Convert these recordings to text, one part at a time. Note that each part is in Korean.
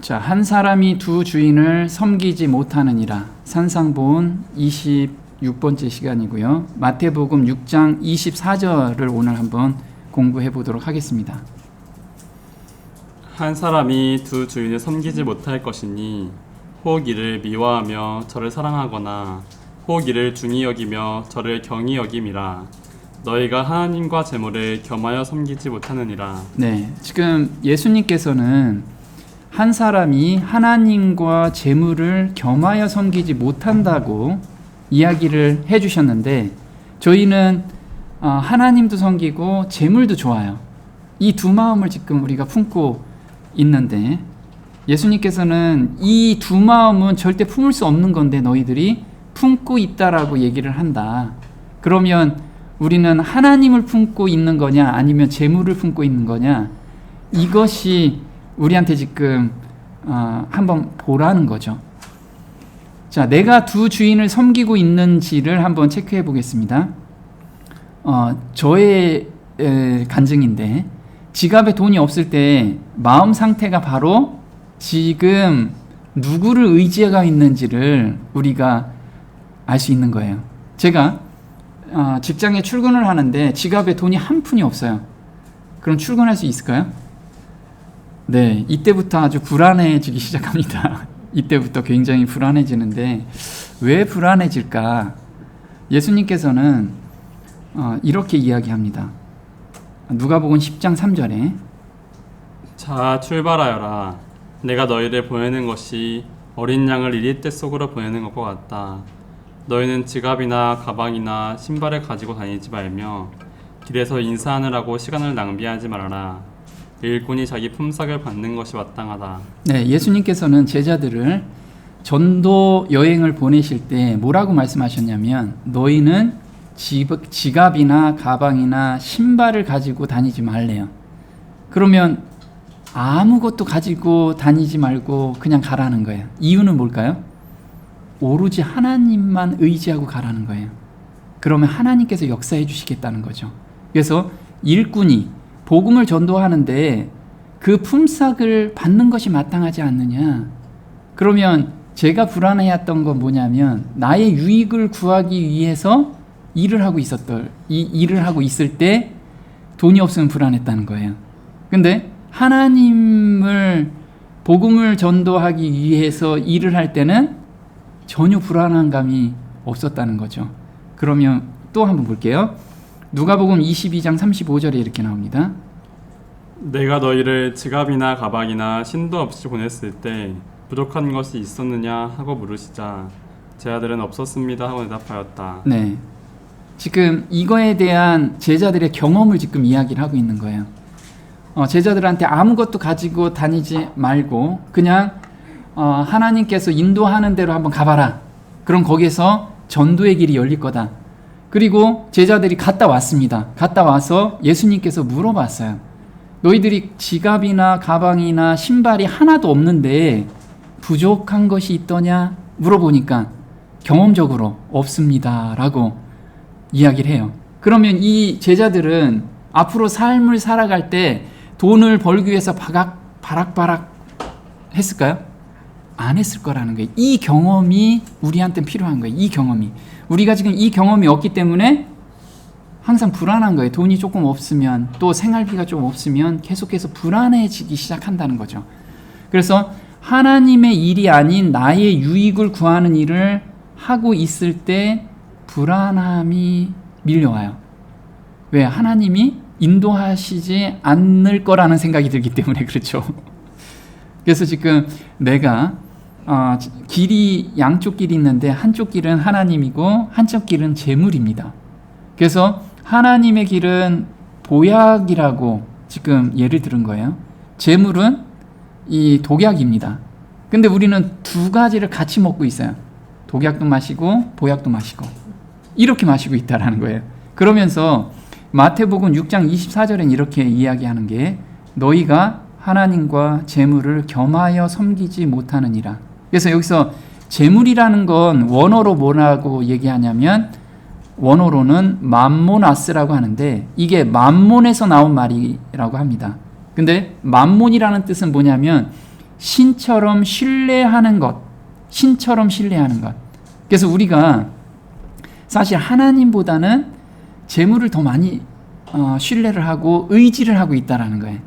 자, 한 사람이 두 주인을 섬기지 못하느니라. 산상본 26번째 시간이고요. 마태복음 6장 24절을 오늘 한번 공부해 보도록 하겠습니다. 한 사람이 두 주인을 섬기지 못할 것이니 혹 이를 미워하며 저를 사랑하거나 혹 이를 중히 여기며 저를 경히 여김이라. 너희가 하나님과 재물을 겸하여 섬기지 못하느니라. 네, 지금 예수님께서는 한 사람이 하나님과 재물을 겸하여 섬기지 못한다고 이야기를 해주셨는데, 저희는 하나님도 섬기고 재물도 좋아요. 이 두 마음을 지금 우리가 품고 있는데, 예수님께서는 이 두 마음은 절대 품을 수 없는 건데 너희들이 품고 있다라고 얘기를 한다. 그러면 우리는 하나님을 품고 있는 거냐 아니면 재물을 품고 있는 거냐, 이것이 우리한테 지금 한번 보라는 거죠. 자, 내가 두 주인을 섬기고 있는지를 한번 체크해 보겠습니다. 저의 간증인데, 지갑에 돈이 없을 때 마음 상태가 바로 지금 누구를 의지가 있는지를 우리가 알 수 있는 거예요. 제가 직장에 출근을 하는데 지갑에 돈이 한 푼이 없어요. 그럼 출근할 수 있을까요? 네, 이때부터 아주 불안해지기 시작합니다. 이때부터 굉장히 불안해지는데, 왜 불안해질까? 예수님께서는 이렇게 이야기합니다. 누가복음 10장 3절에 자, 출발하여라. 내가 너희를 보내는 것이 어린 양을 이리 떼속으로 보내는 것과 같다. 너희는 지갑이나 가방이나 신발을 가지고 다니지 말며 길에서 인사하느라고 시간을 낭비하지 말아라. 일꾼이 자기 품삯을 받는 것이 마땅하다. 네, 예수님께서는 제자들을 전도 여행을 보내실 때 뭐라고 말씀하셨냐면, 너희는 지갑이나 가방이나 신발을 가지고 다니지 말래요. 그러면 아무것도 가지고 다니지 말고 그냥 가라는 거예요. 이유는 뭘까요? 오로지 하나님만 의지하고 가라는 거예요. 그러면 하나님께서 역사해 주시겠다는 거죠. 그래서 일꾼이 복음을 전도하는데 그 품삯을 받는 것이 마땅하지 않느냐. 그러면 제가 불안해했던 건 뭐냐면, 나의 유익을 구하기 위해서 일을 하고 있을 때 돈이 없으면 불안했다는 거예요. 근데 하나님을 복음을 전도하기 위해서 일을 할 때는 전혀 불안한 감이 없었다는 거죠. 그러면 또 한번 볼게요. 누가복음 22장 35절에 이렇게 나옵니다. 내가 너희를 지갑이나 가방이나 신도 없이 보냈을 때 부족한 것이 있었느냐 하고 물으시자 제 아들은 없었습니다 하고 대답하였다. 네, 지금 이거에 대한 제자들의 경험을 지금 이야기를 하고 있는 거예요. 제자들한테 아무것도 가지고 다니지 말고 그냥 하나님께서 인도하는 대로 한번 가봐라. 그럼 거기에서 전도의 길이 열릴 거다. 그리고 제자들이 갔다 왔습니다. 갔다 와서 예수님께서 물어봤어요. 너희들이 지갑이나 가방이나 신발이 하나도 없는데 부족한 것이 있더냐? 물어보니까 경험적으로 없습니다 라고 이야기를 해요. 그러면 이 제자들은 앞으로 삶을 살아갈 때 돈을 벌기 위해서 바락바락 했을까요? 안 했을 거라는 거예요. 이 경험이 우리한테 필요한 거예요. 이 경험이. 우리가 지금 이 경험이 없기 때문에 항상 불안한 거예요. 돈이 조금 없으면, 또 생활비가 좀 없으면 계속해서 불안해지기 시작한다는 거죠. 그래서 하나님의 일이 아닌 나의 유익을 구하는 일을 하고 있을 때 불안함이 밀려와요. 왜? 하나님이 인도하시지 않을 거라는 생각이 들기 때문에 그렇죠. 그래서 지금 내가 길이, 양쪽 길이 있는데 한쪽 길은 하나님이고 한쪽 길은 재물입니다. 그래서 하나님의 길은 보약이라고 지금 예를 들은 거예요. 재물은 이 독약입니다. 근데 우리는 두 가지를 같이 먹고 있어요. 독약도 마시고 보약도 마시고 이렇게 마시고 있다라는 거예요. 그러면서 마태복음 6장 24절엔 이렇게 이야기하는 게, 너희가 하나님과 재물을 겸하여 섬기지 못하느니라. 그래서 여기서 재물이라는 건 원어로 뭐라고 얘기하냐면, 원어로는 맘모나스라고 하는데 이게 맘몬에서 나온 말이라고 합니다. 근데 맘몬이라는 뜻은 뭐냐면 신처럼 신뢰하는 것. 신처럼 신뢰하는 것. 그래서 우리가 사실 하나님보다는 재물을 더 많이 신뢰를 하고 의지를 하고 있다라는 거예요.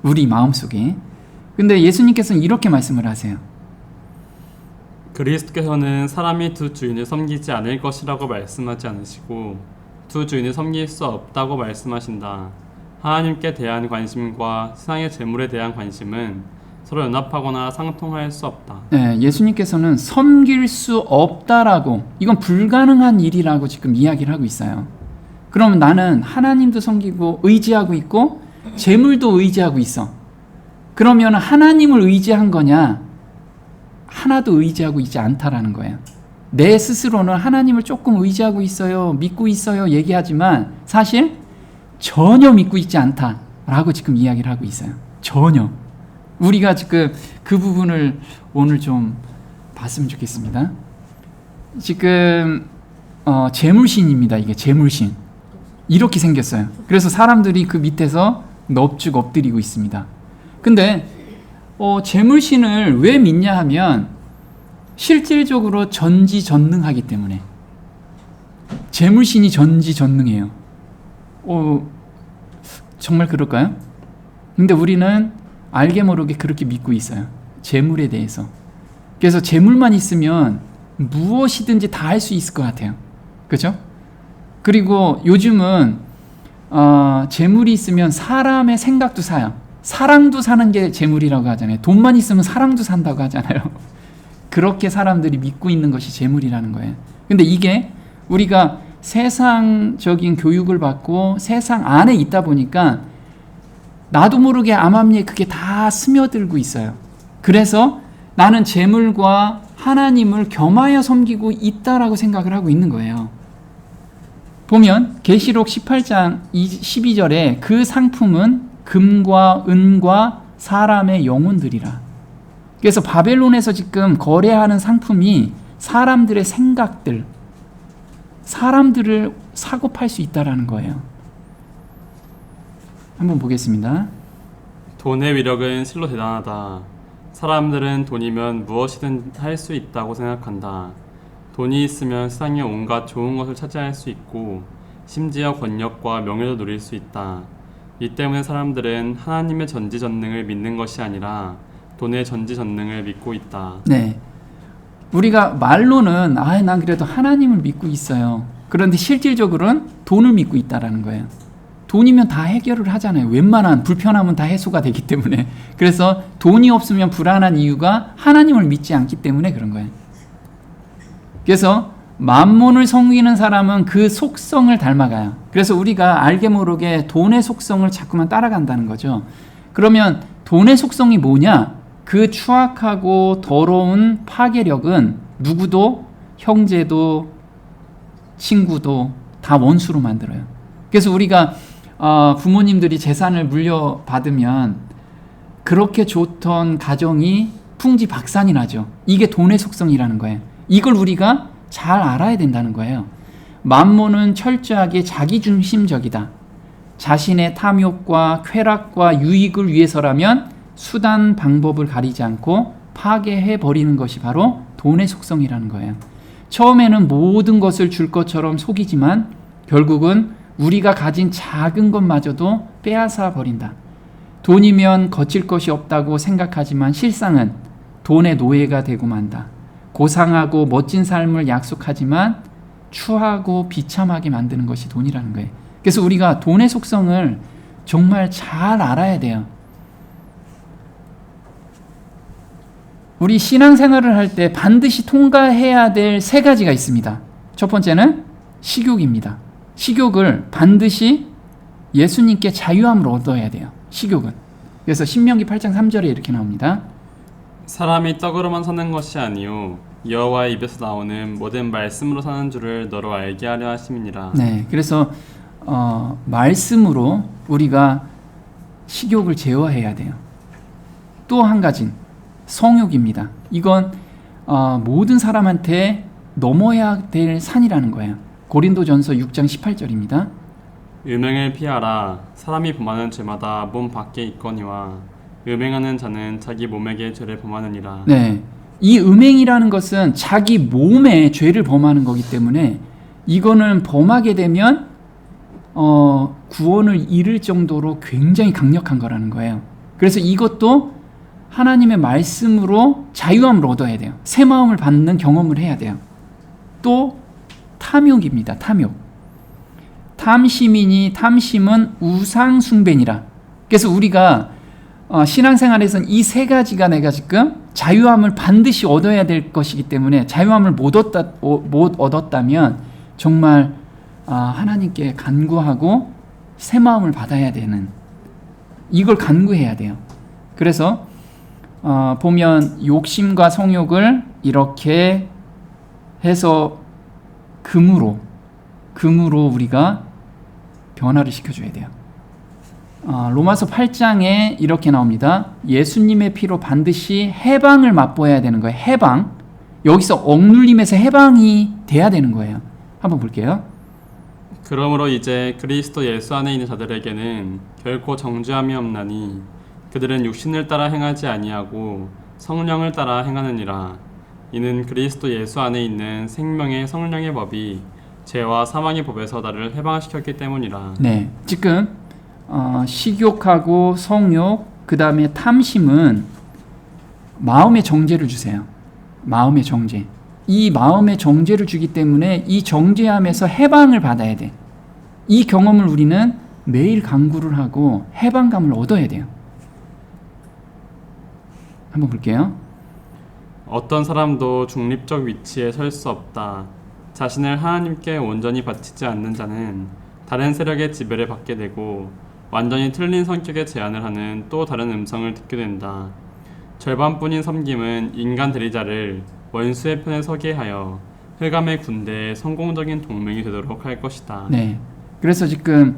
우리 마음속에. 근데 예수님께서는 이렇게 말씀을 하세요. 그리스도께서는 사람이 두 주인을 섬기지 않을 것이라고 말씀하지 않으시고 두 주인을 섬길 수 없다고 말씀하신다. 하나님께 대한 관심과 세상의 재물에 대한 관심은 서로 연합하거나 상통할 수 없다. 네, 예수님께서는 섬길 수 없다라고, 이건 불가능한 일이라고 지금 이야기를 하고 있어요. 그러면 나는 하나님도 섬기고 의지하고 있고 재물도 의지하고 있어. 그러면 하나님을 의지한 거냐? 하나도 의지하고 있지 않다라는 거예요. 내 스스로는 하나님을 조금 의지하고 있어요, 믿고 있어요 얘기하지만 사실 전혀 믿고 있지 않다라고 지금 이야기를 하고 있어요. 전혀. 우리가 지금 그 부분을 오늘 좀 봤으면 좋겠습니다. 지금 재물신입니다. 이게 재물신. 이렇게 생겼어요. 그래서 사람들이 그 밑에서 넙죽 엎드리고 있습니다. 근데 재물신을 왜 믿냐 하면 실질적으로 전지전능하기 때문에. 재물신이 전지전능해요. 정말 그럴까요? 근데 우리는 알게 모르게 그렇게 믿고 있어요. 재물에 대해서. 그래서 재물만 있으면 무엇이든지 다 할 수 있을 것 같아요. 그렇죠? 그리고 요즘은 재물이 있으면 사람의 생각도 사요. 사랑도 사는 게 재물이라고 하잖아요. 돈만 있으면 사랑도 산다고 하잖아요. 그렇게 사람들이 믿고 있는 것이 재물이라는 거예요. 근데 이게 우리가 세상적인 교육을 받고 세상 안에 있다 보니까 나도 모르게 암암리에 그게 다 스며들고 있어요. 그래서 나는 재물과 하나님을 겸하여 섬기고 있다라고 생각을 하고 있는 거예요. 보면 계시록 18장 12절에 그 상품은 금과 은과 사람의 영혼들이라. 그래서 바벨론에서 지금 거래하는 상품이 사람들의 생각들, 사람들을 사고 팔 수 있다라는 거예요. 한번 보겠습니다. 돈의 위력은 실로 대단하다. 사람들은 돈이면 무엇이든 할 수 있다고 생각한다. 돈이 있으면 세상에 온갖 좋은 것을 차지할 수 있고 심지어 권력과 명예도 누릴 수 있다. 이 때문에 사람들은 하나님의 전지전능을 믿는 것이 아니라 돈의 전지전능을 믿고 있다. 네, 우리가 말로는 난 그래도 하나님을 믿고 있어요. 그런데 실질적으로는 돈을 믿고 있다라는 거예요. 돈이면 다 해결을 하잖아요. 웬만한 불편함은 다 해소가 되기 때문에. 그래서 돈이 없으면 불안한 이유가 하나님을 믿지 않기 때문에 그런 거예요. 그래서 만몬을 섬기는 사람은 그 속성을 닮아가요. 그래서 우리가 알게 모르게 돈의 속성을 자꾸만 따라간다는 거죠. 그러면 돈의 속성이 뭐냐? 그 추악하고 더러운 파괴력은 누구도, 형제도 친구도 다 원수로 만들어요. 그래서 우리가 부모님들이 재산을 물려받으면 그렇게 좋던 가정이 풍지박산이 나죠. 이게 돈의 속성이라는 거예요. 이걸 우리가 잘 알아야 된다는 거예요. 만몬은 철저하게 자기중심적이다. 자신의 탐욕과 쾌락과 유익을 위해서라면 수단 방법을 가리지 않고 파괴해버리는 것이 바로 돈의 속성이라는 거예요. 처음에는 모든 것을 줄 것처럼 속이지만 결국은 우리가 가진 작은 것마저도 빼앗아 버린다. 돈이면 거칠 것이 없다고 생각하지만 실상은 돈의 노예가 되고 만다. 고상하고 멋진 삶을 약속하지만 추하고 비참하게 만드는 것이 돈이라는 거예요. 그래서 우리가 돈의 속성을 정말 잘 알아야 돼요. 우리 신앙생활을 할 때 반드시 통과해야 될 3가지가 있습니다. 첫 번째는 식욕입니다. 식욕을 반드시 예수님께 자유함을 얻어야 돼요. 식욕은. 그래서 신명기 8장 3절에 이렇게 나옵니다. 사람이 떡으로만 사는 것이 아니요 여호와의 입에서 나오는 모든 말씀으로 사는 줄을 너로 알게 하려 하심이니라. 네, 그래서 말씀으로 우리가 식욕을 제어해야 돼요. 또 한 가지는 성욕입니다. 이건 모든 사람한테 넘어야 될 산이라는 거예요. 고린도전서 6장 18절입니다. 유명을 피하라. 사람이 범하는 죄마다 몸 밖에 있거니와 음행하는 자는 자기 몸에게 죄를 범하느니라. 네. 이 음행이라는 것은 자기 몸에 죄를 범하는 거기 때문에 이거는 범하게 되면 구원을 잃을 정도로 굉장히 강력한 거라는 거예요. 그래서 이것도 하나님의 말씀으로 자유함을 얻어야 돼요. 새 마음을 받는 경험을 해야 돼요. 또 탐욕입니다. 탐욕. 탐심이니 탐심은 우상 숭배니라. 그래서 우리가 신앙생활에서는 이 세 가지가 내가 지금 자유함을 반드시 얻어야 될 것이기 때문에 자유함을 못 얻었다면 정말 하나님께 간구하고 새 마음을 받아야 되는, 이걸 간구해야 돼요. 그래서 보면 욕심과 성욕을 이렇게 해서 금으로 우리가 변화를 시켜줘야 돼요. 로마서 8장에 이렇게 나옵니다. 예수님의 피로 반드시 해방을 맛보아야 되는 거예요. 해방. 여기서 억눌림에서 해방이 돼야 되는 거예요. 한번 볼게요. 그러므로 이제 그리스도 예수 안에 있는 자들에게는 결코 정죄함이 없나니 그들은 육신을 따라 행하지 아니하고 성령을 따라 행하느니라. 이는 그리스도 예수 안에 있는 생명의 성령의 법이 죄와 사망의 법에서 나를 해방시켰기 때문이라. 네, 지금 식욕하고 성욕, 그 다음에 탐심은 마음의 정죄를 주세요. 마음의 정죄. 이 마음의 정죄를 주기 때문에 이 정죄함에서 해방을 받아야 돼. 이 경험을 우리는 매일 간구를 하고 해방감을 얻어야 돼요. 한번 볼게요. 어떤 사람도 중립적 위치에 설 수 없다. 자신을 하나님께 온전히 바치지 않는 자는 다른 세력의 지배를 받게 되고 완전히 틀린 성격의 제안을 하는 또 다른 음성을 듣게 된다. 절반뿐인 섬김은 인간 대리자를 원수의 편에 서게 하여 흑암의 군대의 성공적인 동맹이 되도록 할 것이다. 네. 그래서 지금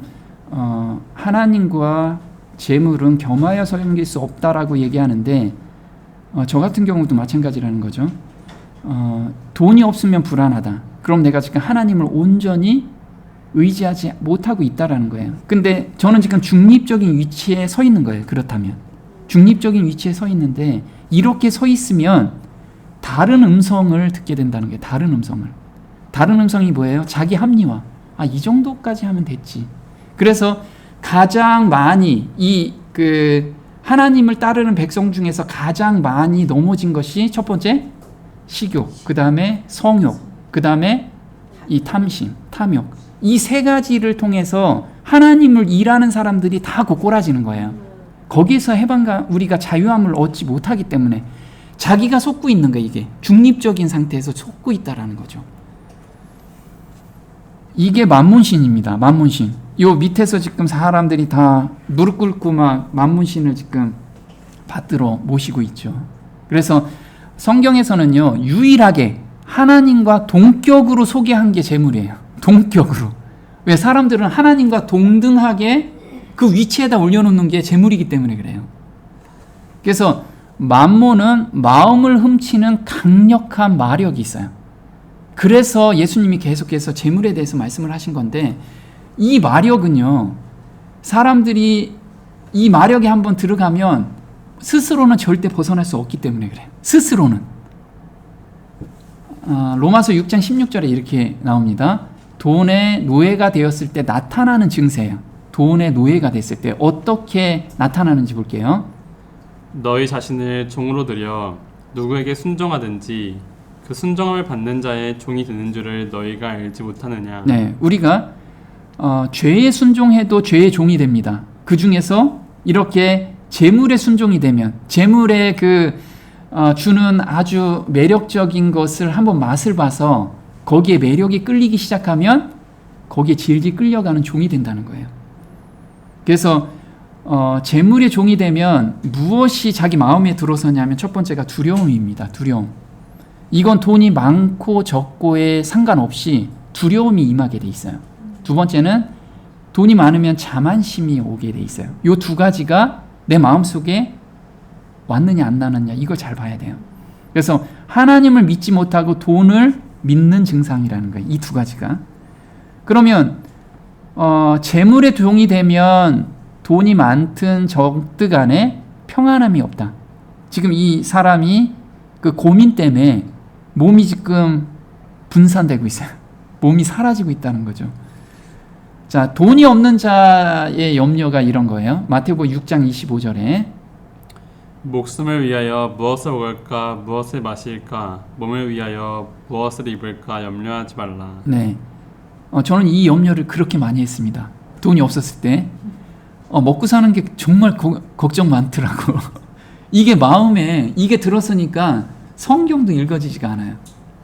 하나님과 재물은 겸하여 섬길 수 없다라고 얘기하는데 저 같은 경우도 마찬가지라는 거죠. 돈이 없으면 불안하다. 그럼 내가 지금 하나님을 온전히 의지하지 못하고 있다라는 거예요. 근데 저는 지금 중립적인 위치에 서 있는 거예요. 그렇다면 중립적인 위치에 서 있는데 이렇게 서 있으면 다른 음성을 듣게 된다는 거예요. 다른 음성이 뭐예요? 자기 합리화. 이 정도까지 하면 됐지. 그래서 가장 많이 하나님을 따르는 백성 중에서 가장 많이 넘어진 것이 첫 번째 식욕, 그 다음에 성욕, 그 다음에 이 탐심, 탐욕. 이 세 가지를 통해서 하나님을 일하는 사람들이 다 꼬꾸라지는 거예요. 거기에서 해방감, 우리가 자유함을 얻지 못하기 때문에 자기가 속고 있는 거예요. 이게 중립적인 상태에서 속고 있다라는 거죠. 이게 만문신입니다. 만문신. 요 밑에서 지금 사람들이 다 무릎 꿇고 막 만문신을 지금 받들어 모시고 있죠. 그래서 성경에서는요, 유일하게 하나님과 동격으로 소개한 게 재물이에요. 동격으로. 왜? 사람들은 하나님과 동등하게 그 위치에다 올려놓는 게 재물이기 때문에 그래요. 그래서 만몬은 마음을 훔치는 강력한 마력이 있어요. 그래서 예수님이 계속해서 재물에 대해서 말씀을 하신 건데, 이 마력은요, 사람들이 이 마력에 한번 들어가면 스스로는 절대 벗어날 수 없기 때문에 그래요. 스스로는. 로마서 6장 16절에 이렇게 나옵니다. 돈의 노예가 되었을 때 나타나는 증세예요. 돈의 노예가 됐을 때 어떻게 나타나는지 볼게요. 너희 자신을 종으로 들여 누구에게 순종하든지 그 순종함을 받는 자의 종이 되는 줄을 너희가 알지 못하느냐. 네, 우리가 죄에 순종해도 죄의 종이 됩니다. 그 중에서 이렇게 재물에 순종이 되면, 재물의 주는 아주 매력적인 것을 한번 맛을 봐서 거기에 매력이 끌리기 시작하면 거기에 질질 끌려가는 종이 된다는 거예요. 그래서 재물의 종이 되면 무엇이 자기 마음에 들어서냐면 첫 번째가 두려움입니다. 두려움. 이건 돈이 많고 적고에 상관없이 두려움이 임하게 돼 있어요. 두 번째는 돈이 많으면 자만심이 오게 돼 있어요. 이 두 가지가 내 마음속에 왔느냐 안 나느냐, 이걸 잘 봐야 돼요. 그래서 하나님을 믿지 못하고 돈을 믿는 증상이라는 거예요. 이 두 가지가. 그러면 재물의 종이 되면 돈이 많든 적든 간에 평안함이 없다. 지금 이 사람이 그 고민 때문에 몸이 지금 분산되고 있어요. 몸이 사라지고 있다는 거죠. 자, 돈이 없는 자의 염려가 이런 거예요. 마태복음 6장 25절에 목숨을 위하여 무엇을 먹을까 무엇을 마실까 몸을 위하여 무엇을 입을까 염려하지 말라. 네, 저는 이 염려를 그렇게 많이 했습니다. 돈이 없었을 때 먹고 사는 게 정말 걱정 많더라고. 이게 마음에 이게 들었으니까 성경도 읽어지지가 않아요.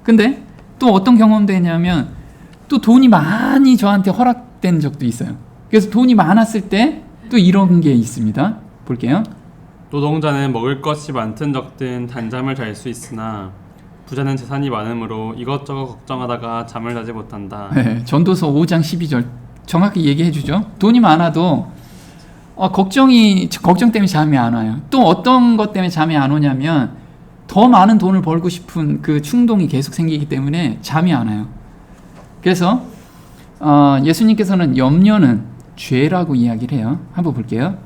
근데 또 어떤 경험도 했냐면 또 돈이 많이 저한테 허락된 적도 있어요. 그래서 돈이 많았을 때 또 이런 게 있습니다. 볼게요. 노동자는 먹을 것이 많든 적든 단잠을 잘 수 있으나 부자는 재산이 많으므로 이것저것 걱정하다가 잠을 자지 못한다. 네, 전도서 5장 12절 정확히 얘기해 주죠. 돈이 많아도 걱정 때문에 잠이 안 와요. 또 어떤 것 때문에 잠이 안 오냐면 더 많은 돈을 벌고 싶은 그 충동이 계속 생기기 때문에 잠이 안 와요. 그래서 예수님께서는 염려는 죄라고 이야기를 해요. 한번 볼게요.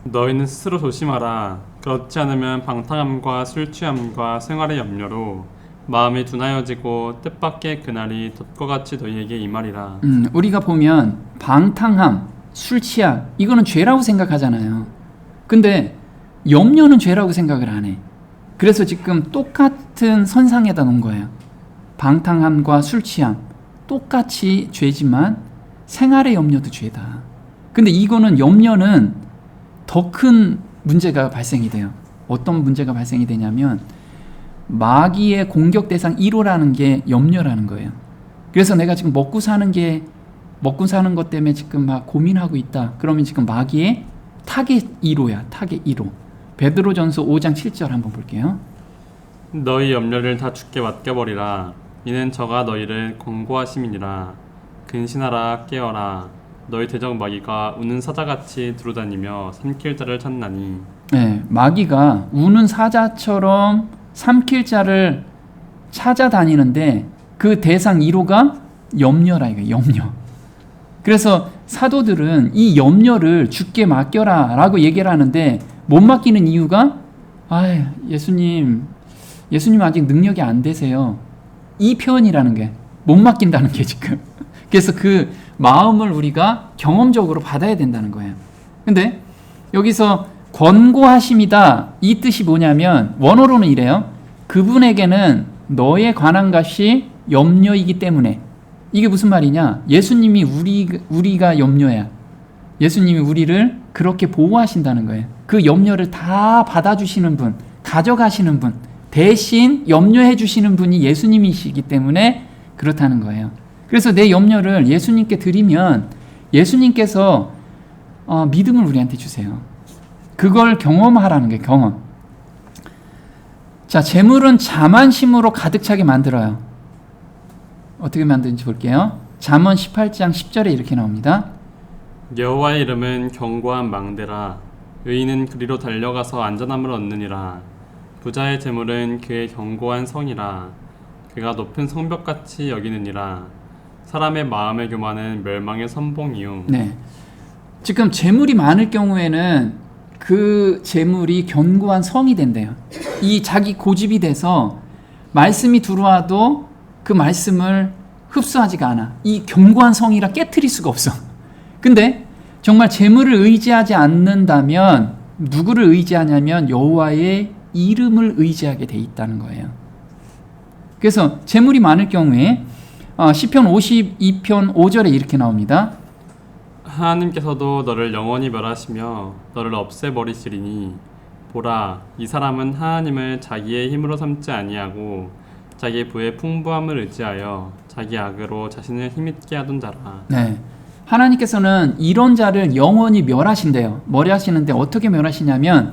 너희는 스스로 조심하라. 그렇지 않으면 방탕함과 술 취함과 생활의 염려로 마음이 둔하여지고 뜻밖의 그날이 덫과 같이 너희에게 임하리라. 우리가 보면 방탕함, 술 취함 이거는 죄라고 생각하잖아요. 근데 염려는 죄라고 생각을 안 해. 그래서 지금 똑같은 선상에다 놓은 거예요. 방탕함과 술 취함 똑같이 죄지만 생활의 염려도 죄다. 근데 이거는 염려는 더 큰 문제가 발생이 돼요. 어떤 문제가 발생이 되냐면 마귀의 공격 대상 1호라는 게 염려라는 거예요. 그래서 내가 지금 먹고 사는 것 때문에 지금 막 고민하고 있다. 그러면 지금 마귀의 타겟 1호야. 타겟 1호. 베드로전서 5장 7절 한번 볼게요. 너희 염려를 다 주께 맡겨버리라. 이는 저가 너희를 권고하심이니라. 근신하라 깨어라. 너희 대적 마귀가 우는 사자같이 두루다니며 삼킬 자를 찾나니. 네, 마귀가 우는 사자처럼 삼킬 자를 찾아다니는데 그 대상 1호가 염려라 이거 염려. 그래서 사도들은 이 염려를 주께 맡겨라 라고 얘기를 하는데 못 맡기는 이유가 예수님 아직 능력이 안 되세요. 이 표현이라는 게 못 맡긴다는 게 지금. 그래서 그 마음을 우리가 경험적으로 받아야 된다는 거예요. 근데 여기서 권고하심이다 이 뜻이 뭐냐면 원어로는 이래요. 그분에게는 너에 관한 것이 염려이기 때문에. 이게 무슨 말이냐? 예수님이 우리가 염려야. 예수님이 우리를 그렇게 보호하신다는 거예요. 그 염려를 다 받아주시는 분, 가져가시는 분, 대신 염려해 주시는 분이 예수님이시기 때문에 그렇다는 거예요. 그래서 내 염려를 예수님께 드리면 예수님께서 믿음을 우리한테 주세요. 그걸 경험하라는 게 경험. 자, 재물은 자만심으로 가득 차게 만들어요. 어떻게 만드는지 볼게요. 잠언 18장 10절에 이렇게 나옵니다. 여호와의 이름은 견고한 망대라. 의인은 그리로 달려가서 안전함을 얻느니라. 부자의 재물은 그의 견고한 성이라. 그가 높은 성벽같이 여기느니라. 사람의 마음의 교만은 멸망의 선봉이요. 네. 지금 재물이 많을 경우에는 그 재물이 견고한 성이 된대요. 이 자기 고집이 돼서 말씀이 들어와도 그 말씀을 흡수하지가 않아. 이 견고한 성이라 깨트릴 수가 없어. 근데 정말 재물을 의지하지 않는다면 누구를 의지하냐면 여호와의 이름을 의지하게 돼 있다는 거예요. 그래서 재물이 많을 경우에 시편 52편 5절에 이렇게 나옵니다. 하나님께서도 너를 영원히 멸하시며 너를 없애버리시리니 보라, 이 사람은 하나님을 자기의 힘으로 삼지 아니하고 자기 부의 풍부함을 의지하여 자기 악으로 자신을 힘있게 하던 자라. 네, 하나님께서는 이런 자를 영원히 멸하신대요. 멸하시는데 어떻게 멸하시냐면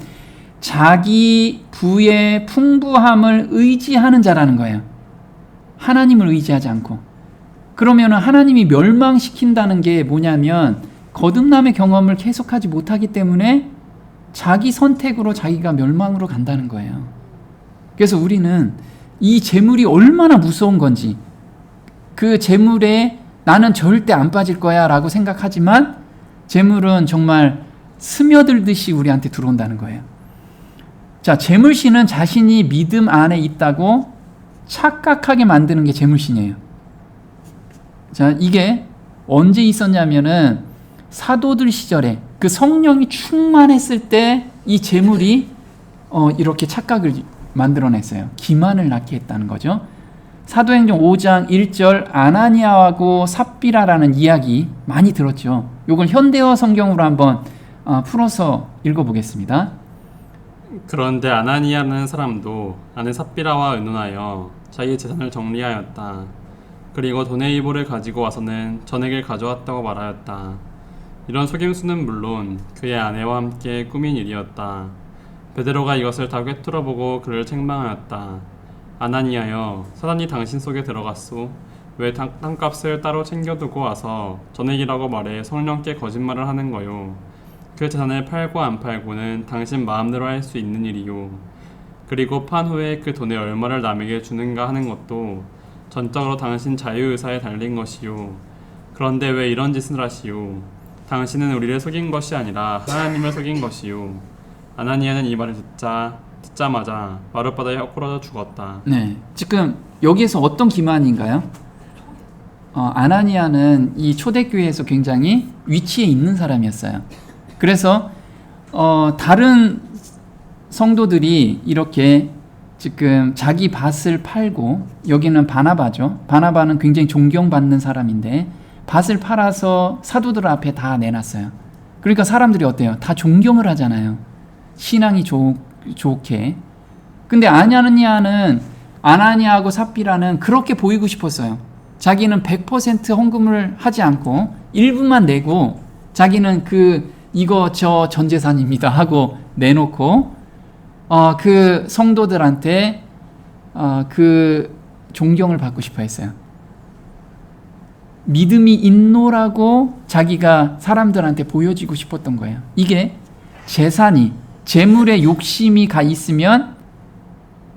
자기 부의 풍부함을 의지하는 자라는 거예요. 하나님을 의지하지 않고. 그러면 하나님이 멸망시킨다는 게 뭐냐면 거듭남의 경험을 계속하지 못하기 때문에 자기 선택으로 자기가 멸망으로 간다는 거예요. 그래서 우리는 이 재물이 얼마나 무서운 건지, 그 재물에 나는 절대 안 빠질 거야 라고 생각하지만 재물은 정말 스며들듯이 우리한테 들어온다는 거예요. 자, 재물신은 자신이 믿음 안에 있다고 착각하게 만드는 게 재물신이에요. 자, 이게 언제 있었냐면은 사도들 시절에 그 성령이 충만했을 때 이 재물이 이렇게 착각을 만들어냈어요. 기만을 낳게 했다는 거죠. 사도행전 5장 1절 아나니아하고 삽비라라는 이야기 많이 들었죠. 이걸 현대어 성경으로 한번 풀어서 읽어보겠습니다. 그런데 아나니아라는 사람도 아내 삽비라와 의논하여 자기의 재산을 정리하였다. 그리고 돈의 이보를 가지고 와서는 전액을 가져왔다고 말하였다. 이런 속임수는 물론 그의 아내와 함께 꾸민 일이었다. 베드로가 이것을 다 꿰뚫어보고 그를 책망하였다. 아나니아여, 사단이 당신 속에 들어갔소. 왜 땅값을 따로 챙겨두고 와서 전액이라고 말해 성령께 거짓말을 하는 거요. 그 재산을 팔고 안 팔고는 당신 마음대로 할 수 있는 일이요. 그리고 판 후에 그 돈의 얼마를 남에게 주는가 하는 것도 전적으로 당신 자유의사에 달린 것이요. 그런데 왜 이런 짓을 하시오? 당신은 우리를 속인 것이 아니라 하나님을 속인 것이요. 아나니아는 이 말을 듣자마자 마룻바닥에 헛구러져 죽었다. 네, 지금 여기에서 어떤 기만인가요? 아나니아는 이 초대교회에서 굉장히 위치에 있는 사람이었어요. 그래서 다른 성도들이 이렇게 지금 자기 밭을 팔고, 여기는 바나바죠. 바나바는 굉장히 존경받는 사람인데 밭을 팔아서 사도들 앞에 다 내놨어요. 그러니까 사람들이 어때요? 다 존경을 하잖아요. 신앙이 좋게. 근데 아나니아하고 삽비라는 그렇게 보이고 싶었어요. 자기는 100% 헌금을 하지 않고 일부만 내고 자기는 이거 저 전 재산입니다 하고 내놓고 그 성도들한테 그 존경을 받고 싶어 했어요. 믿음이 있노라고 자기가 사람들한테 보여지고 싶었던 거예요. 이게 재물에 욕심이 가 있으면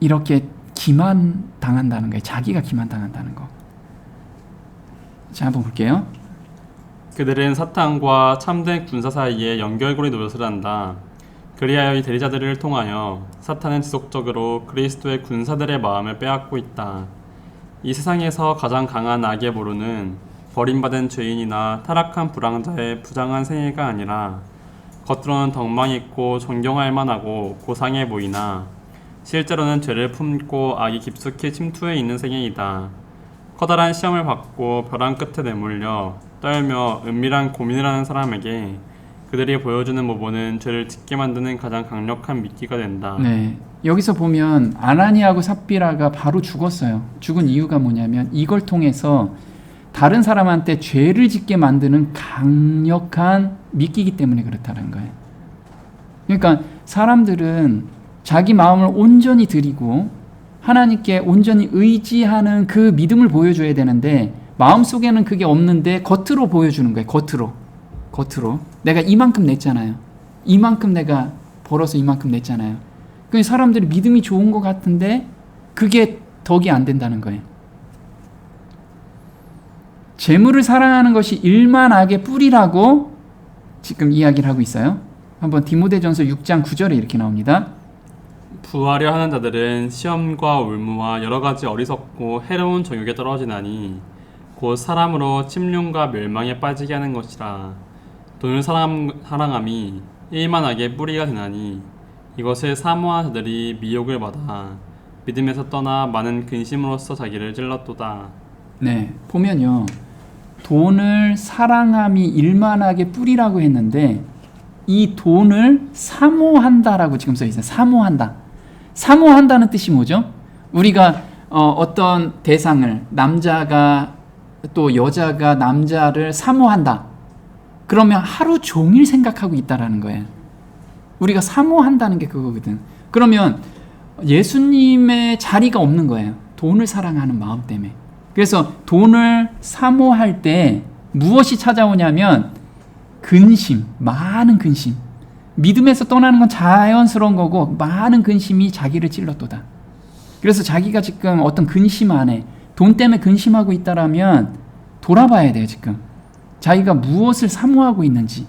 이렇게 기만당한다는 거예요. 자기가 기만당한다는 거. 자, 한번 볼게요. 그들은 사탄과 참된 군사 사이에 연결고리 노릇을 한다. 그리하여 이 대리자들을 통하여 사탄은 지속적으로 그리스도의 군사들의 마음을 빼앗고 있다. 이 세상에서 가장 강한 악의 보루는 버림받은 죄인이나 타락한 불황자의 부장한 생애가 아니라 겉으로는 덕망 있고 존경할 만하고 고상해 보이나 실제로는 죄를 품고 악이 깊숙이 침투해 있는 생애이다. 커다란 시험을 받고 벼랑 끝에 내몰려 떨며 은밀한 고민을 하는 사람에게 그들이 보여주는 모범은 죄를 짓게 만드는 가장 강력한 미끼가 된다. 네, 여기서 보면 아나니아하고 삽비라가 바로 죽었어요. 죽은 이유가 뭐냐면 이걸 통해서 다른 사람한테 죄를 짓게 만드는 강력한 미끼이기 때문에 그렇다는 거예요. 그러니까 사람들은 자기 마음을 온전히 드리고 하나님께 온전히 의지하는 그 믿음을 보여줘야 되는데 마음속에는 그게 없는데 겉으로 보여주는 거예요. 겉으로 내가 이만큼 냈잖아요. 이만큼 내가 벌어서 이만큼 냈잖아요. 그러니까 사람들이 믿음이 좋은 것 같은데 그게 덕이 안 된다는 거예요. 재물을 사랑하는 것이 일만 악의 뿌리라고 지금 이야기를 하고 있어요. 한번 디모데전서 6장 9절에 이렇게 나옵니다. 부하려 하는 자들은 시험과 올무와 여러 가지 어리석고 해로운 정욕에 떨어지나니 곧 사람으로 침륜과 멸망에 빠지게 하는 것이라. 돈을 사랑함이 일만 악의 뿌리가 되나니 이것을 사모한 자들이 미혹을 받아 믿음에서 떠나 많은 근심으로써 자기를 찔렀도다. 네, 보면요. 돈을 사랑함이 일만하게 뿌리라고 했는데 이 돈을 사모한다라고 지금 써 있어요. 사모한다는 뜻이 뭐죠? 우리가 어떤 대상을, 남자가 또 여자가 남자를 사모한다. 그러면 하루 종일 생각하고 있다라는 거예요. 우리가 사모한다는 게 그거거든. 그러면 예수님의 자리가 없는 거예요. 돈을 사랑하는 마음 때문에. 그래서 돈을 사모할 때 무엇이 찾아오냐면 근심, 많은 근심. 믿음에서 떠나는 건 자연스러운 거고 많은 근심이 자기를 찔렀도다. 그래서 자기가 지금 어떤 근심 안에 돈 때문에 근심하고 있다라면 돌아봐야 돼요. 지금 자기가 무엇을 사모하고 있는지.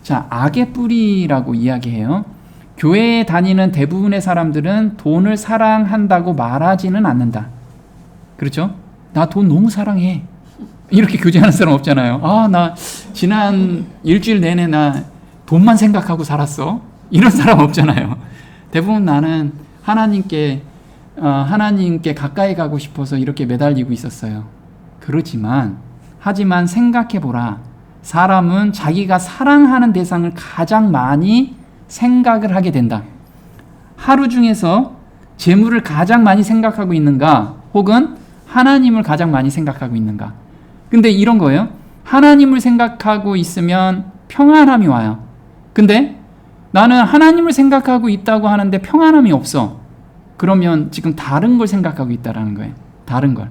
자, 악의 뿌리라고 이야기해요. 교회에 다니는 대부분의 사람들은 돈을 사랑한다고 말하지는 않는다. 그렇죠? 나 돈 너무 사랑해. 이렇게 교제하는 사람 없잖아요. 나 지난 일주일 내내 나 돈만 생각하고 살았어. 이런 사람 없잖아요. 대부분 나는 하나님께 가까이 가고 싶어서 이렇게 매달리고 있었어요. 하지만 생각해보라. 사람은 자기가 사랑하는 대상을 가장 많이 생각을 하게 된다. 하루 중에서 재물을 가장 많이 생각하고 있는가, 혹은 하나님을 가장 많이 생각하고 있는가. 근데 이런 거예요. 하나님을 생각하고 있으면 평안함이 와요. 근데 나는 하나님을 생각하고 있다고 하는데 평안함이 없어. 그러면 지금 다른 걸 생각하고 있다라는 거예요. 다른 걸.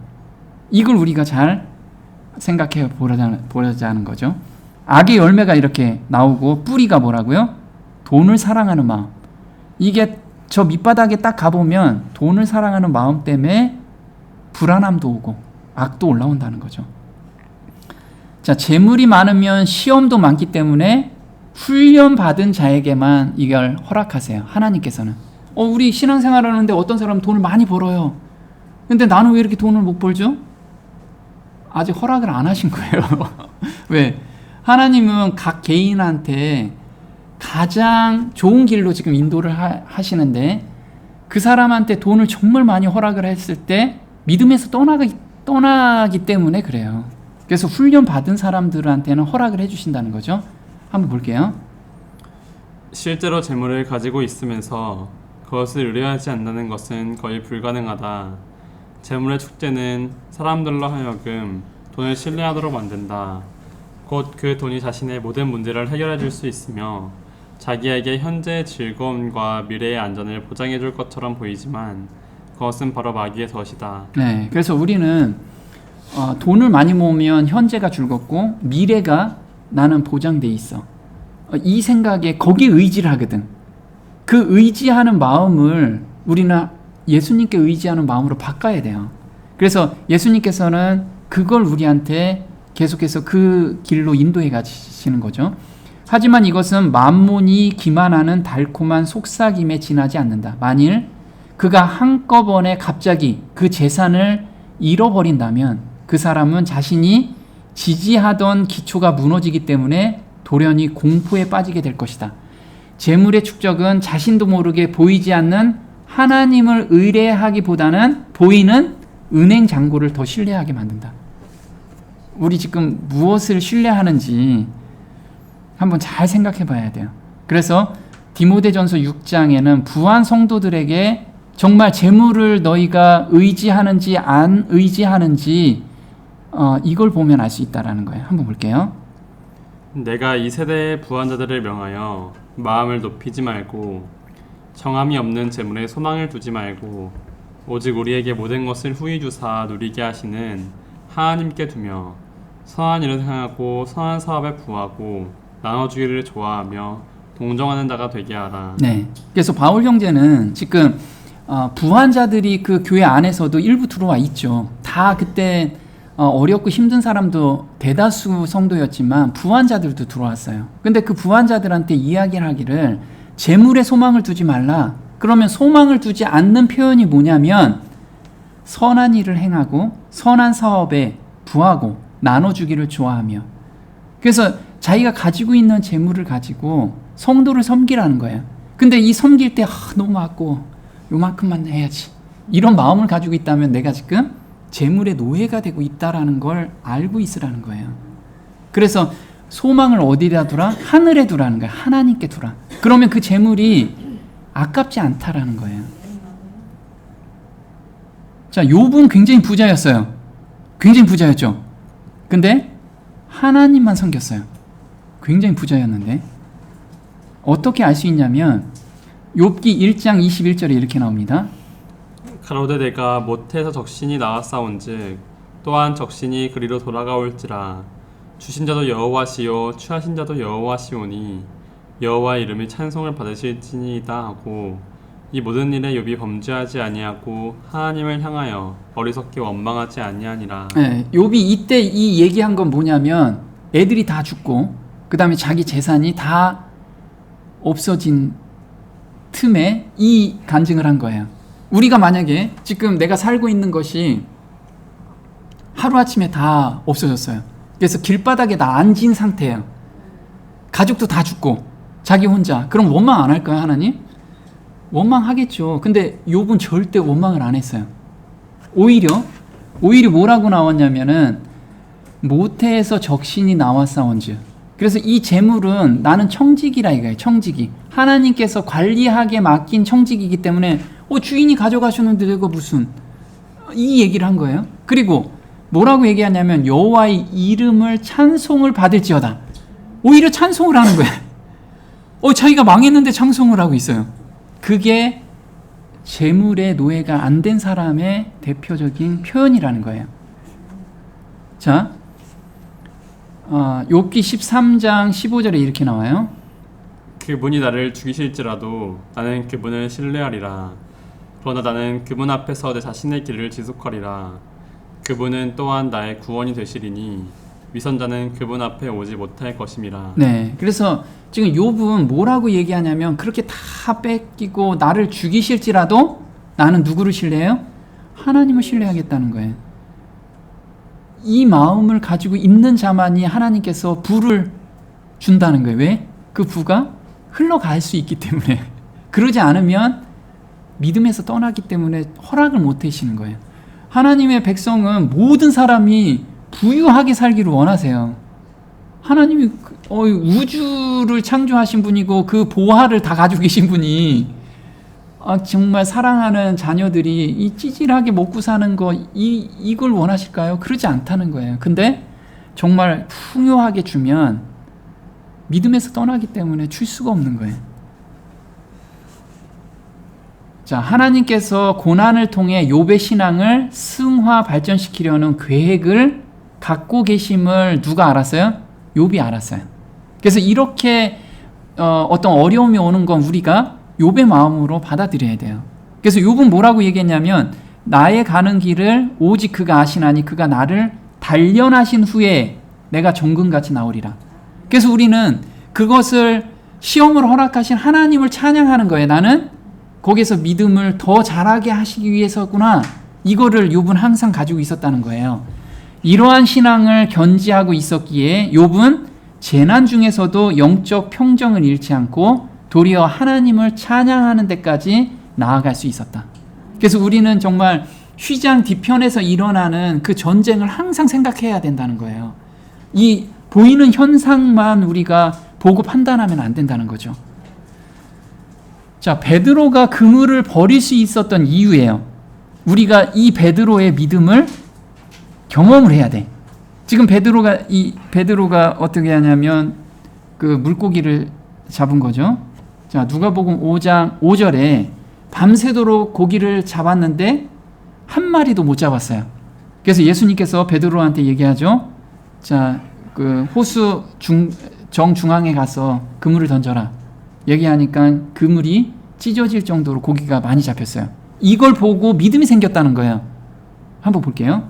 이걸 우리가 잘 생각해 보자는 거죠. 악의 열매가 이렇게 나오고, 뿌리가 뭐라고요? 돈을 사랑하는 마음. 이게 저 밑바닥에 딱 가보면 돈을 사랑하는 마음 때문에 불안함도 오고 악도 올라온다는 거죠. 자, 재물이 많으면 시험도 많기 때문에 훈련받은 자에게만 이걸 허락하세요. 하나님께서는. 우리 신앙생활 하는데 어떤 사람은 돈을 많이 벌어요. 근데 나는 왜 이렇게 돈을 못 벌죠? 아직 허락을 안 하신 거예요. 왜? 하나님은 각 개인한테 가장 좋은 길로 지금 인도를 하시는데, 그 사람한테 돈을 정말 많이 허락을 했을 때 믿음에서 떠나기 때문에 그래요. 그래서 훈련 받은 사람들한테는 허락을 해주신다는 거죠. 한번 볼게요. 실제로 재물을 가지고 있으면서 그것을 의뢰하지 않는 것은 거의 불가능하다. 재물의 축제는 사람들로 하여금 돈을 신뢰하도록 만든다. 곧 그 돈이 자신의 모든 문제를 해결해 줄 수 있으며 자기에게 현재의 즐거움과 미래의 안전을 보장해 줄 것처럼 보이지만 그것은 바로 마귀의 덫이다. 네, 그래서 우리는 돈을 많이 모으면 현재가 즐겁고 미래가 나는 보장돼 있어. 이 생각에 거기에 의지를 하거든. 그 의지하는 마음을 우리는 예수님께 의지하는 마음으로 바꿔야 돼요. 그래서 예수님께서는 그걸 우리한테 계속해서 그 길로 인도해 가시는 거죠. 하지만 이것은 만몬이 기만하는 달콤한 속삭임에 지나지 않는다. 만일 그가 한꺼번에 갑자기 그 재산을 잃어버린다면 그 사람은 자신이 지지하던 기초가 무너지기 때문에 돌연히 공포에 빠지게 될 것이다. 재물의 축적은 자신도 모르게 보이지 않는 하나님을 의뢰하기보다는 보이는 은행 잔고를 더 신뢰하게 만든다. 우리 지금 무엇을 신뢰하는지 한번 잘 생각해 봐야 돼요. 그래서 디모데전서 6장에는 부한 성도들에게 정말 재물을 너희가 의지하는지 안 의지하는지 이걸 보면 알 수 있다라는 거예요. 한번 볼게요. 내가 이 세대의 부한자들을 명하여 마음을 높이지 말고 정함이 없는 재물에 소망을 두지 말고 오직 우리에게 모든 것을 후히 주사 누리게 하시는 하나님께 두며 선한 일을 행하고 선한 사업에 부하고 나눠주기를 좋아하며 동정하는 자가 되게 하라. 네. 그래서 바울 형제는 지금 부한 자들이 그 교회 안에서도 일부 들어와 있죠. 다 그때 어렵고 힘든 사람도 대다수 성도였지만 부한 자들도 들어왔어요. 근데 그 부한 자들한테 이야기를 하기를 재물에 소망을 두지 말라. 그러면 소망을 두지 않는 표현이 뭐냐면 선한 일을 행하고 선한 사업에 부하고 나눠주기를 좋아하며, 그래서 자기가 가지고 있는 재물을 가지고 성도를 섬기라는 거예요. 근데 이 섬길 때 너무 아까워, 요만큼만 해야지, 이런 마음을 가지고 있다면 내가 지금 재물의 노예가 되고 있다라는 걸 알고 있으라는 거예요. 그래서 소망을 어디다 두라? 하늘에 두라는 거예요. 하나님께 두라. 그러면 그 재물이 아깝지 않다라는 거예요. 자, 욥은 굉장히 부자였어요. 굉장히 부자였죠. 근데 하나님만 섬겼어요. 굉장히 부자였는데 어떻게 알 수 있냐면 욥기 1장 21절에 이렇게 나옵니다. 가로되 내가 모태에서 적신이 나왔사온즉 또한 적신이 그리로 돌아가올지라 주신 자도 여호와시요 취하신 자도 여호와시오니 여호와의 이름이 찬송을 받으실지니이다 하고 이 모든 일에 욥이 범죄하지 아니하고 하나님을 향하여 어리석게 원망하지 아니하니라. 네, 욥이 이때 이 얘기한 건 뭐냐면 애들이 다 죽고 그 다음에 자기 재산이 다 없어진 틈에 이 간증을 한 거예요. 우리가 만약에 지금 내가 살고 있는 것이 하루아침에 다 없어졌어요. 그래서 길바닥에 다 앉은 상태예요. 가족도 다 죽고 자기 혼자. 그럼 원망 안 할까요, 하나님? 원망하겠죠. 근데 욥은 절대 원망을 안 했어요. 오히려 뭐라고 나왔냐면은 모태에서 적신이 나왔사온즉. 그래서 이 재물은 나는 청직이라 이거예요. 청직이. 하나님께서 관리하게 맡긴 청직이기 때문에 주인이 가져가셨는데 내가 무슨 이 얘기를 한 거예요. 그리고 뭐라고 얘기하냐면 여호와의 이름을 찬송을 받을지어다. 오히려 찬송을 하는 거예요. 자기가 망했는데 찬송을 하고 있어요. 그게 재물의 노예가 안 된 사람의 대표적인 표현이라는 거예요. 자, 욥기 13장 15절에 이렇게 나와요. 그분이 나를 죽이실지라도 나는 그분을 신뢰하리라. 그러나 나는 그분 앞에서 내 자신의 길을 지속하리라. 그분은 또한 나의 구원이 되시리니 위선자는 그분 앞에 오지 못할 것임이라. 네, 그래서 지금 욥은 뭐라고 얘기하냐면 그렇게 다 뺏기고 나를 죽이실지라도 나는 누구를 신뢰해요? 하나님을 신뢰하겠다는 거예요. 이 마음을 가지고 있는 자만이 하나님께서 부를 준다는 거예요. 왜? 그 부가 흘러갈 수 있기 때문에. 그러지 않으면 믿음에서 떠나기 때문에 허락을 못 하시는 거예요. 하나님의 백성은 모든 사람이 부유하게 살기를 원하세요. 하나님이 우주를 창조하신 분이고 그 보화를 다 가지고 계신 분이 정말 사랑하는 자녀들이 이 찌질하게 먹고 사는 거 이걸 원하실까요? 그러지 않다는 거예요. 근데 정말 풍요하게 주면 믿음에서 떠나기 때문에 줄 수가 없는 거예요. 자, 하나님께서 고난을 통해 욥의 신앙을 승화 발전시키려는 계획을 갖고 계심을 누가 알았어요? 욥이 알았어요. 그래서 이렇게 어떤 어려움이 오는 건 우리가 욥의 마음으로 받아들여야 돼요. 그래서 욥은 뭐라고 얘기했냐면 나의 가는 길을 오직 그가 아시나니 그가 나를 단련하신 후에 내가 정금같이 나오리라. 그래서 우리는 그것을 시험을 허락하신 하나님을 찬양하는 거예요. 나는 거기서 믿음을 더 잘하게 하시기 위해서구나. 이거를 욥은 항상 가지고 있었다는 거예요. 이러한 신앙을 견지하고 있었기에 욥은 재난 중에서도 영적 평정을 잃지 않고 도리어 하나님을 찬양하는 데까지 나아갈 수 있었다. 그래서 우리는 정말 휘장 뒤편에서 일어나는 그 전쟁을 항상 생각해야 된다는 거예요. 이 보이는 현상만 우리가 보고 판단하면 안 된다는 거죠. 자, 베드로가 그물을 버릴 수 있었던 이유예요. 우리가 이 베드로의 믿음을 경험을 해야 돼. 지금 베드로가 어떻게 하냐면 그 물고기를 잡은 거죠. 자, 누가복음 5장 5절에 밤새도록 고기를 잡았는데 한 마리도 못 잡았어요. 그래서 예수님께서 베드로한테 얘기하죠. 자, 그 호수 정중앙에 가서 그물을 던져라. 얘기하니까 그물이 찢어질 정도로 고기가 많이 잡혔어요. 이걸 보고 믿음이 생겼다는 거예요. 한번 볼게요.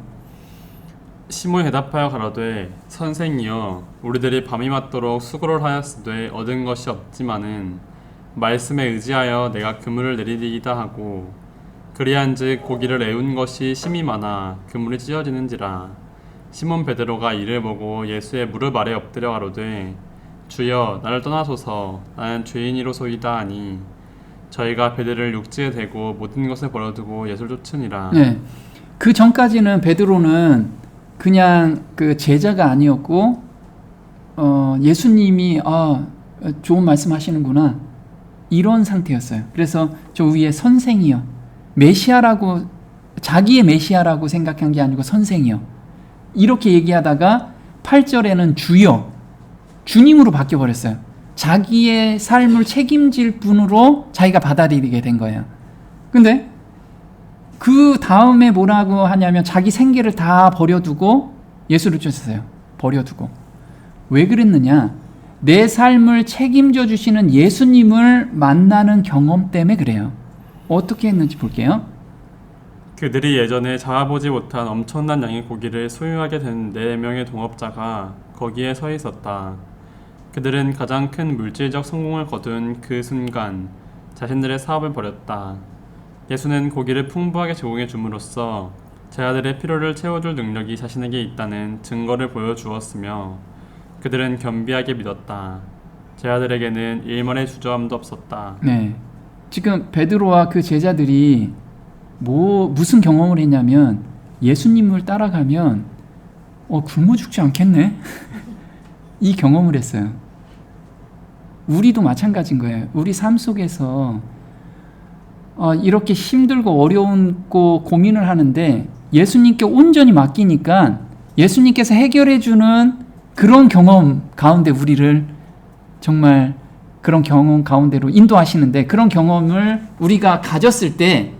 시몬이 대답하여 가로되 선생이여 우리들이 밤이 맞도록 수고를 하였으되 얻은 것이 없지만은 말씀에 의지하여 내가 그물을 내리리이다 하고 그리한즉 고기를 애운 것이 심히 많아 그물이 찢어지는지라. 시몬 베드로가 이를 보고 예수의 무릎 아래 엎드려 가로되 주여 나를 떠나소서 나는 죄인이로소이다 하니 저희가 베드로를 육지에 대고 모든 것을 버려두고 예수를 쫓으니라. 네. 그 전까지는 베드로는 그냥 그 제자가 아니었고 예수님이 좋은 말씀하시는구나 이런 상태였어요. 그래서 저 위에 선생이요, 메시아라고, 자기의 메시아라고 생각한 게 아니고 선생이요 이렇게 얘기하다가 8절에는 주여, 주님으로 바뀌어버렸어요. 자기의 삶을 책임질 분으로 자기가 받아들이게 된 거예요. 근데 그 다음에 뭐라고 하냐면 자기 생계를 다 버려두고 예수를 쫓았어요. 버려두고. 왜 그랬느냐? 내 삶을 책임져 주시는 예수님을 만나는 경험 때문에 그래요. 어떻게 했는지 볼게요. 그들이 예전에 잡아보지 못한 엄청난 양의 고기를 소유하게 된 4명의 동업자가 거기에 서 있었다. 그들은 가장 큰 물질적 성공을 거둔 그 순간 자신들의 사업을 벌였다. 예수는 고기를 풍부하게 제공해 줌으로써 제자들의 필요를 채워줄 능력이 자신에게 있다는 증거를 보여주었으며 그들은 겸비하게 믿었다. 제자들에게는 일말의 주저함도 없었다. 네. 지금 베드로와 그 제자들이 무슨 경험을 했냐면 예수님을 따라가면 굶어 죽지 않겠네? 이 경험을 했어요. 우리도 마찬가지인 거예요. 우리 삶 속에서 이렇게 힘들고 어려운고 고민을 하는데 예수님께 온전히 맡기니까 예수님께서 해결해 주는 그런 경험 가운데 우리를 정말 그런 경험 가운데로 인도하시는데, 그런 경험을 우리가 가졌을 때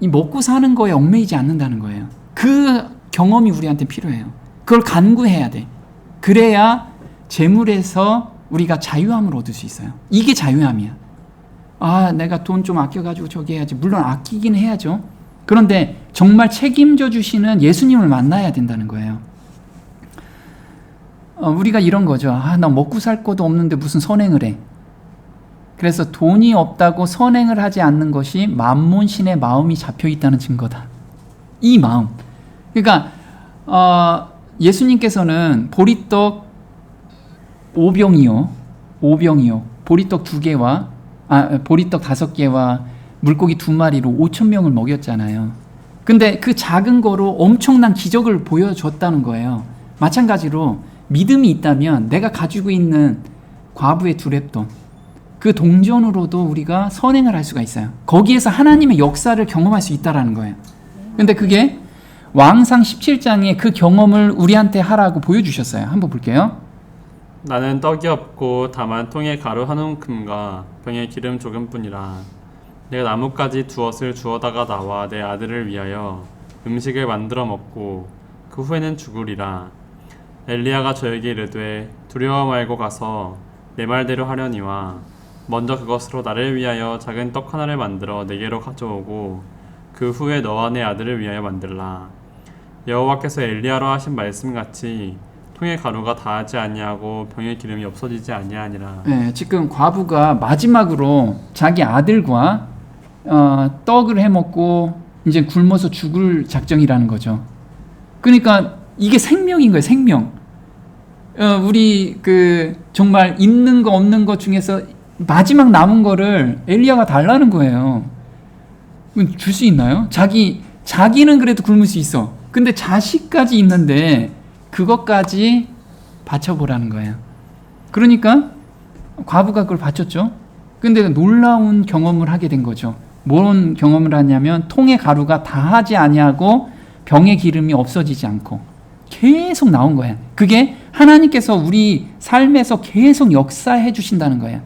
이 먹고 사는 거에 얽매이지 않는다는 거예요. 그 경험이 우리한테 필요해요. 그걸 간구해야 돼. 그래야 재물에서 우리가 자유함을 얻을 수 있어요. 이게 자유함이야. 내가 돈 좀 아껴가지고 저기 해야지. 물론 아끼긴 해야죠. 그런데 정말 책임져 주시는 예수님을 만나야 된다는 거예요. 우리가 이런 거죠. 나 먹고 살 것도 없는데 무슨 선행을 해. 그래서 돈이 없다고 선행을 하지 않는 것이 만몬신의 마음이 잡혀 있다는 증거다. 이 마음. 그러니까 예수님께서는 보리떡 5병이요. 보리떡 2개와 보리떡 5개와 물고기 2마리로 5,000명을 먹였잖아요. 근데 그 작은 거로 엄청난 기적을 보여줬다는 거예요. 마찬가지로 믿음이 있다면 내가 가지고 있는 과부의 2렙돈, 그 동전으로도 우리가 선행을 할 수가 있어요. 거기에서 하나님의 역사를 경험할 수 있다는 거예요. 근데 그게 왕상 17장에 그 경험을 우리한테 하라고 보여주셨어요. 한번 볼게요. 나는 떡이 없고 다만 통에 가루 한 움큼과 병에 기름 조금뿐이라. 내가 나뭇가지 2엇을 주워다가 나와 내 아들을 위하여 음식을 만들어 먹고 그 후에는 죽으리라. 엘리야가 저에게 이르되 두려워 말고 가서 내 말대로 하려니와 먼저 그것으로 나를 위하여 작은 떡 하나를 만들어 내게로 가져오고 그 후에 너와 내 아들을 위하여 만들라. 여호와께서 엘리야로 하신 말씀같이 통의 가루가 다하지 아니하고 병의 기름이 없어지지 아니하니라. 네, 지금 과부가 마지막으로 자기 아들과 떡을 해먹고 이제 굶어서 죽을 작정이라는 거죠. 그러니까 이게 생명인 거예요. 생명. 우리 정말 있는 거 없는 것 중에서 마지막 남은 거를 엘리야가 달라는 거예요. 줄 수 있나요? 자기는 그래도 굶을 수 있어. 근데 자식까지 있는데 그것까지 바쳐보라는 거예요. 그러니까 과부가 그걸 바쳤죠. 근데 놀라운 경험을 하게 된 거죠. 뭔 경험을 하냐면 통의 가루가 다하지 아니하고 병의 기름이 없어지지 않고 계속 나온 거예요. 그게 하나님께서 우리 삶에서 계속 역사해 주신다는 거예요.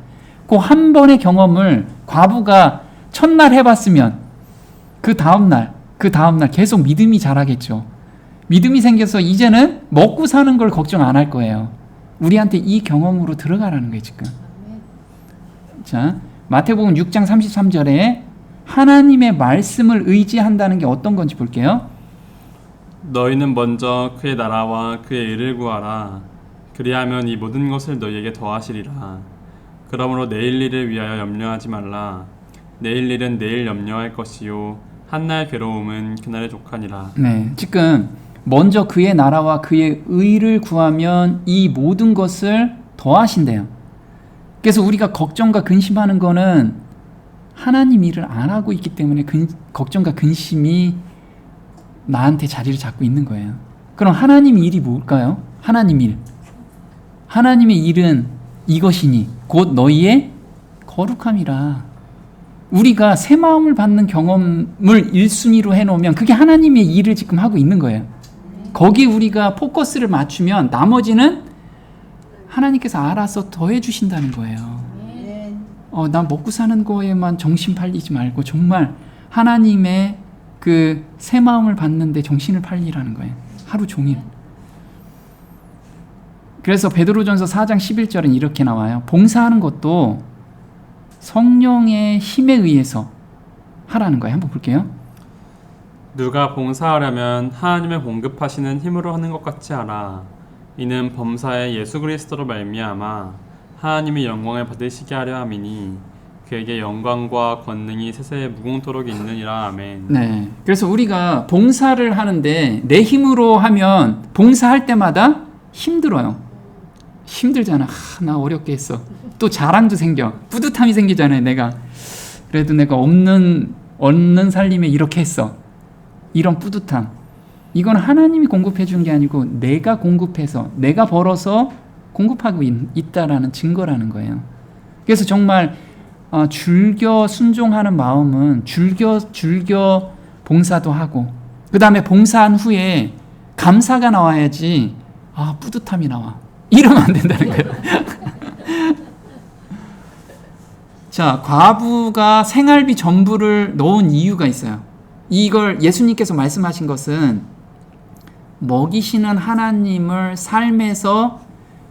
그 한 번의 경험을 과부가 첫날 해봤으면 그 다음날 계속 믿음이 자라겠죠. 믿음이 생겨서 이제는 먹고 사는 걸 걱정 안 할 거예요. 우리한테 이 경험으로 들어가라는 거예요, 지금. 자, 마태복음 6장 33절에 하나님의 말씀을 의지한다는 게 어떤 건지 볼게요. 너희는 먼저 그의 나라와 그의 의를 구하라. 그리하면 이 모든 것을 너희에게 더하시리라. 그러므로 내일 일을 위하여 염려하지 말라. 내일 일은 내일 염려할 것이요 한날 괴로움은 그날의 족하니라. 네, 지금 먼저 그의 나라와 그의 의를 구하면 이 모든 것을 더하신대요. 그래서 우리가 걱정과 근심하는 거는 하나님 일을 안 하고 있기 때문에 걱정과 근심이 나한테 자리를 잡고 있는 거예요. 그럼 하나님 일이 뭘까요? 하나님 일. 하나님의 일은 이것이니 곧 너희의 거룩함이라. 우리가 새 마음을 받는 경험을 1순위로 해놓으면 그게 하나님의 일을 지금 하고 있는 거예요. 거기에 우리가 포커스를 맞추면 나머지는 하나님께서 알아서 더해 주신다는 거예요. 나 먹고 사는 거에만 정신 팔리지 말고 정말 하나님의 그 새 마음을 받는데 정신을 팔리라는 거예요. 하루 종일. 그래서 베드로전서 4장 11절은 이렇게 나와요. 봉사하는 것도 성령의 힘에 의해서 하라는 거예요. 한번 볼게요. 누가 봉사하려면 하나님의 공급하시는 힘으로 하는 것 같이 하라. 이는 범사에 예수 그리스도로 말미암아 하나님의 영광을 받으시게 하려 함이니 그에게 영광과 권능이 세세에 무궁토록 있느니라. 아멘. 네. 그래서 우리가 봉사를 하는데 내 힘으로 하면 봉사할 때마다 힘들어요. 힘들잖아. 나 어렵게 했어. 또 자랑도 생겨. 뿌듯함이 생기잖아요. 그래도 내가 얻는 살림에 이렇게 했어. 이런 뿌듯함. 이건 하나님이 공급해 준 게 아니고 내가 공급해서 내가 벌어서 공급하고 있다라는 증거라는 거예요. 그래서 정말 즐겨 순종하는 마음은 즐겨 봉사도 하고 그 다음에 봉사한 후에 감사가 나와야지 뿌듯함이 나와. 이러면 안 된다는 거예요. 자, 과부가 생활비 전부를 넣은 이유가 있어요. 이걸 예수님께서 말씀하신 것은 먹이시는 하나님을 삶에서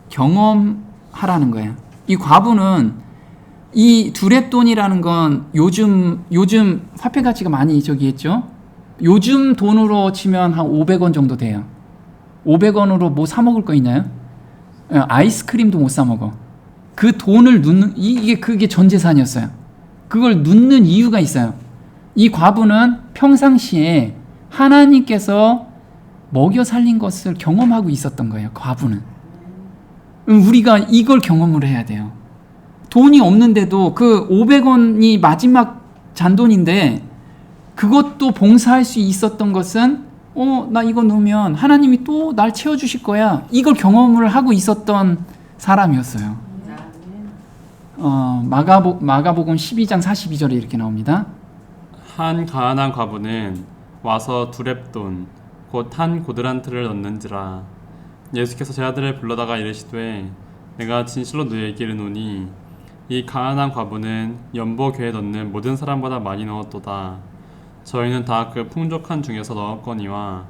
경험하라는 거예요. 이 과부는 이 두렙돈이라는 건 요즘 화폐 가치가 많이 저기 했죠. 요즘 돈으로 치면 한 500원 정도 돼요. 500원으로 뭐 사 먹을 거 있나요? 아이스크림도 못 사 먹어. 그 돈을 그게 전 재산이었어요. 그걸 눕는 이유가 있어요. 이 과부는 평상시에 하나님께서 먹여 살린 것을 경험하고 있었던 거예요. 과부는. 우리가 이걸 경험을 해야 돼요. 돈이 없는데도 그 500원이 마지막 잔돈인데 그것도 봉사할 수 있었던 것은 나 이거 넣으면 하나님이 또 날 채워주실 거야. 이걸 경험을 하고 있었던 사람이었어요. 마가복음 12장 42절에 이렇게 나옵니다. 한 가난한 과부는 와서 두렙돈 곧 한 고드란트를 넣는지라. 예수께서 제 아들을 불러다가 이르시되 내가 진실로 너희에게 이르노니 이 가난한 과부는 연보교에 넣는 모든 사람보다 많이 넣었도다. 저희는 다 그 풍족한 중에서 넣었거니와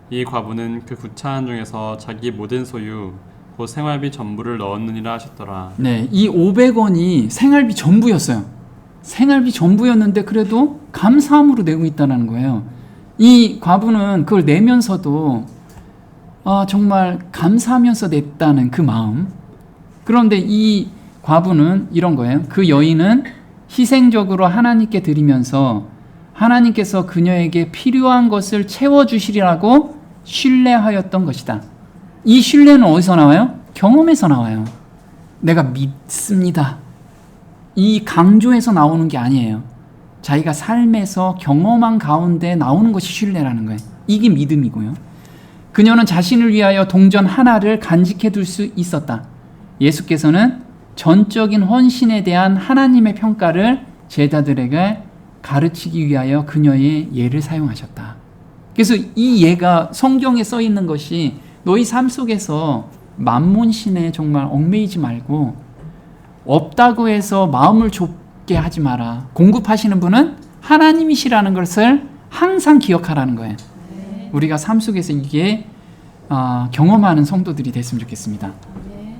이 과부는 그 구차한 중에서 자기 모든 소유 곧 생활비 전부를 넣었느니라 하셨더라. 네, 이 500원이 생활비 전부였어요. 생활비 전부였는데 그래도 감사함으로 내고 있다는 거예요. 이 과부는 그걸 내면서도 정말 감사하면서 냈다는 그 마음. 그런데 이 과부는 이런 거예요. 그 여인은 희생적으로 하나님께 드리면서 하나님께서 그녀에게 필요한 것을 채워주시리라고 신뢰하였던 것이다. 이 신뢰는 어디서 나와요? 경험에서 나와요. 내가 믿습니다. 이 강조에서 나오는 게 아니에요. 자기가 삶에서 경험한 가운데 나오는 것이 신뢰라는 거예요. 이게 믿음이고요. 그녀는 자신을 위하여 동전 하나를 간직해 둘 수 있었다. 예수께서는 전적인 헌신에 대한 하나님의 평가를 제자들에게 가르치기 위하여 그녀의 예를 사용하셨다. 그래서 이 예가 성경에 써 있는 것이 너희 삶 속에서 만몬신에 정말 얽매이지 말고 없다고 해서 마음을 좁게 하지 마라. 공급하시는 분은 하나님이시라는 것을 항상 기억하라는 거예요. 우리가 삶 속에서 이게 경험하는 성도들이 됐으면 좋겠습니다.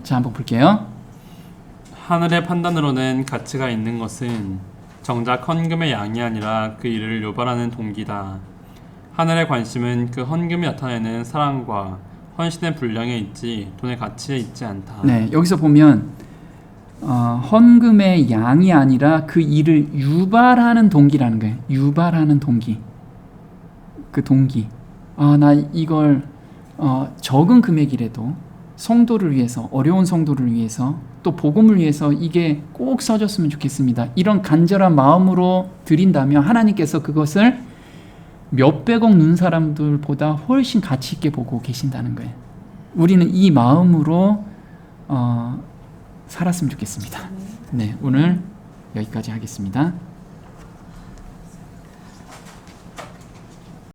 자, 한번 볼게요. 하늘의 판단으로는 가치가 있는 것은 정작 헌금의 양이 아니라 그 일을 요발하는 동기다. 하늘의 관심은 그 헌금이 나타내는 사랑과 헌신의 분량에 있지 돈의 가치에 있지 않다. 네, 여기서 보면 헌금의 양이 아니라 그 일을 유발하는 동기라는 거예요. 유발하는 동기. 그 동기. 나 이걸 적은 금액이라도 성도를 위해서, 어려운 성도를 위해서, 또 복음을 위해서 이게 꼭 써줬으면 좋겠습니다. 이런 간절한 마음으로 드린다면 하나님께서 그것을 몇백억 눈 사람들보다 훨씬 가치 있게 보고 계신다는 거예요. 우리는 이 마음으로 살았으면 좋겠습니다. 네, 오늘 여기까지 하겠습니다.